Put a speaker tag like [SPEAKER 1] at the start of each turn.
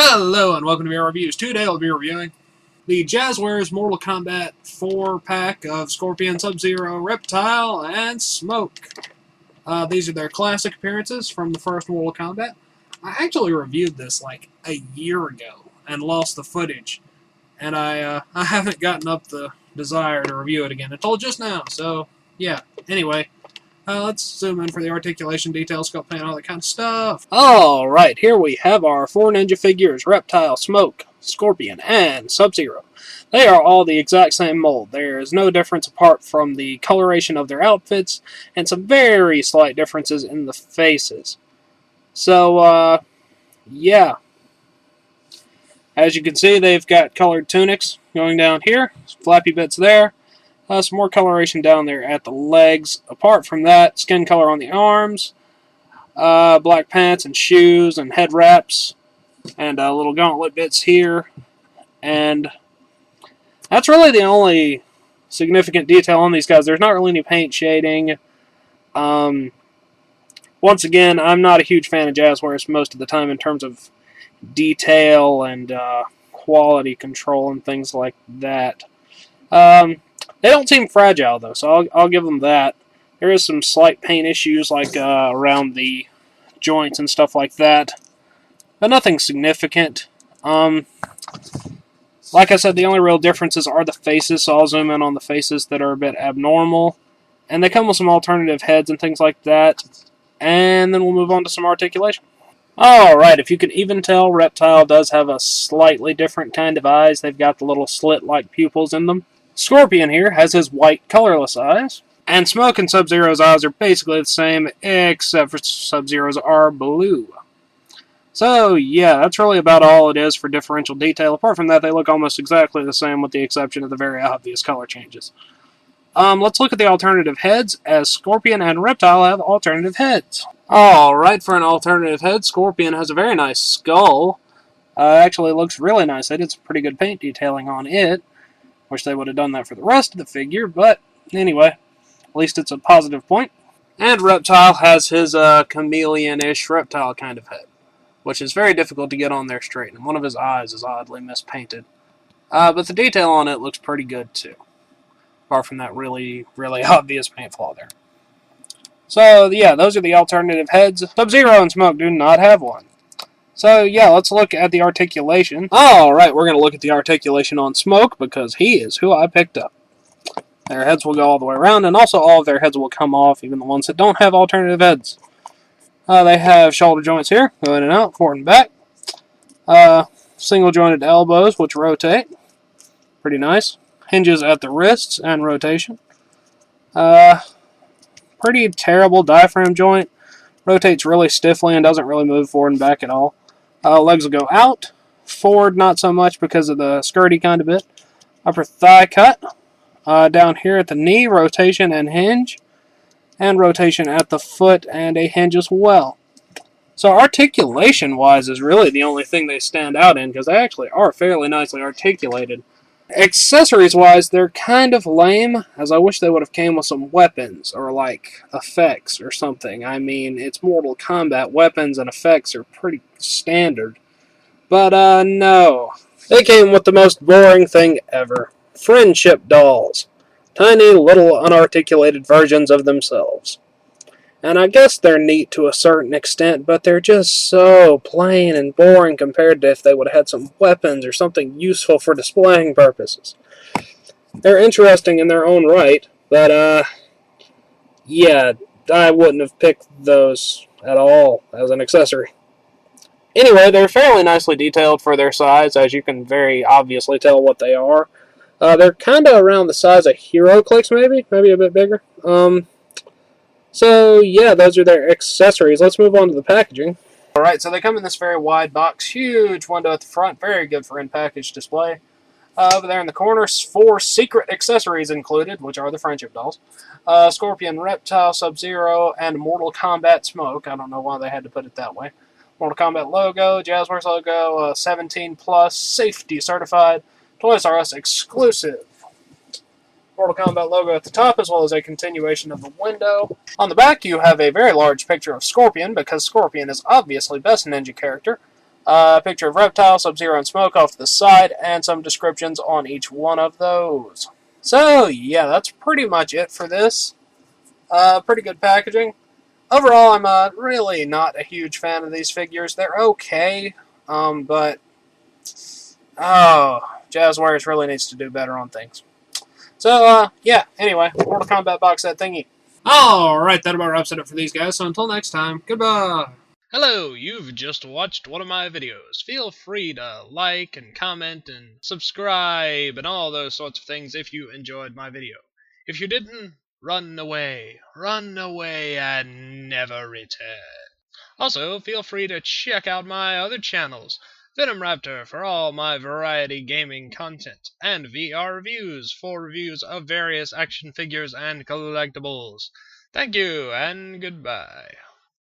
[SPEAKER 1] Hello and welcome to Mirror Reviews. Today I'll be reviewing the Jazwares Mortal Kombat 4 pack of Scorpion, Sub-Zero, Reptile, and Smoke. These are their classic appearances from the first Mortal Kombat. I actually reviewed this like a year ago and lost the footage, and I haven't gotten up the desire to review it again until just now, so yeah. Anyway, let's zoom in for the articulation, detail, sculpt paint, all that kind of stuff. Alright, here we have our 4 ninja figures, Reptile, Smoke, Scorpion, and Sub-Zero. They are all the exact same mold. There is no difference apart from the coloration of their outfits, and some very slight differences in the faces. So, yeah. As you can see, they've got colored tunics going down here, some flappy bits there. Some more coloration down there at the legs. Apart from that, skin color on the arms, black pants and shoes and head wraps, and little gauntlet bits here. And that's really the only significant detail on these guys. There's not really any paint shading. Once again, I'm not a huge fan of Jazwares most of the time in terms of detail and quality control and things like that. They don't seem fragile, though, so I'll give them that. There is some slight paint issues, like around the joints and stuff like that, but nothing significant. Like I said, the only real differences are the faces, so I'll zoom in on the faces that are a bit abnormal. And they come with some alternative heads and things like that. And then we'll move on to some articulation. Alright, if you can even tell, Reptile does have a slightly different kind of eyes. They've got the little slit-like pupils in them. Scorpion here has his white, colorless eyes. And Smoke and Sub-Zero's eyes are basically the same, except for Sub-Zero's are blue. So, yeah, that's really about all it is for differential detail. Apart from that, they look almost exactly the same with the exception of the very obvious color changes. Let's look at the alternative heads, as Scorpion and Reptile have alternative heads. Alright, for an alternative head, Scorpion has a very nice skull. Actually, it looks really nice. They did some pretty good paint detailing on it. Wish they would have done that for the rest of the figure, but anyway, at least it's a positive point. And Reptile has his chameleon-ish reptile kind of head, which is very difficult to get on there straight, and one of his eyes is oddly mispainted. But the detail on it looks pretty good, too. Apart from that really, really obvious paint flaw there. So, yeah, those are the alternative heads. Sub-Zero and Smoke do not have one. So, yeah, let's look at the articulation. Alright, we're going to look at the articulation on Smoke, because he is who I picked up. Their heads will go all the way around, and also all of their heads will come off, even the ones that don't have alternative heads. They have shoulder joints here, go in and out, forward and back. Single-jointed elbows, which rotate. Pretty nice. Hinges at the wrists and rotation. Pretty terrible diaphragm joint. Rotates really stiffly and doesn't really move forward and back at all. Legs will go out. Forward, not so much because of the skirty kind of bit. Upper thigh cut. Down here at the knee, rotation and hinge. And rotation at the foot and a hinge as well. So articulation-wise is really the only thing they stand out in, because they actually are fairly nicely articulated. Accessories-wise, they're kind of lame, as I wish they would have came with some weapons, or like effects or something. I mean, it's Mortal Kombat, weapons and effects are pretty standard. But, no. They came with the most boring thing ever. Friendship dolls. Tiny, little, unarticulated versions of themselves. And I guess they're neat to a certain extent, but they're just so plain and boring compared to if they would have had some weapons or something useful for displaying purposes. They're interesting in their own right, but, yeah, I wouldn't have picked those at all as an accessory. Anyway, they're fairly nicely detailed for their size, as you can very obviously tell what they are. They're kind of around the size of Hero Clicks, maybe a bit bigger. So, yeah, those are their accessories. Let's move on to the packaging. Alright, so they come in this very wide box. Huge window at the front. Very good for in-package display. Over there in the corner, 4 secret accessories included, which are the friendship dolls. Scorpion, Reptile, Sub-Zero, and Mortal Kombat Smoke. I don't know why they had to put it that way. Mortal Kombat logo, Jazwares logo, 17+, safety certified, Toys R Us exclusive. Mortal Kombat logo at the top, as well as a continuation of the window. On the back, you have a very large picture of Scorpion, because Scorpion is obviously best ninja character. A picture of Reptile, Sub-Zero, and Smoke off to the side, and some descriptions on each one of those. So, yeah, that's pretty much it for this. Pretty good packaging. Overall, I'm really not a huge fan of these figures. They're okay, but Jazwares really needs to do better on things. So, yeah, anyway, Mortal Kombat box set thingy. Alright, that about wraps it up for these guys, so until next time, goodbye!
[SPEAKER 2] Hello, you've just watched one of my videos. Feel free to like and comment and subscribe and all those sorts of things if you enjoyed my video. If you didn't, run away and never return. Also, feel free to check out my other channels, Venom Raptor for all my variety gaming content, and VR Reviews for reviews of various action figures and collectibles. Thank you, and goodbye.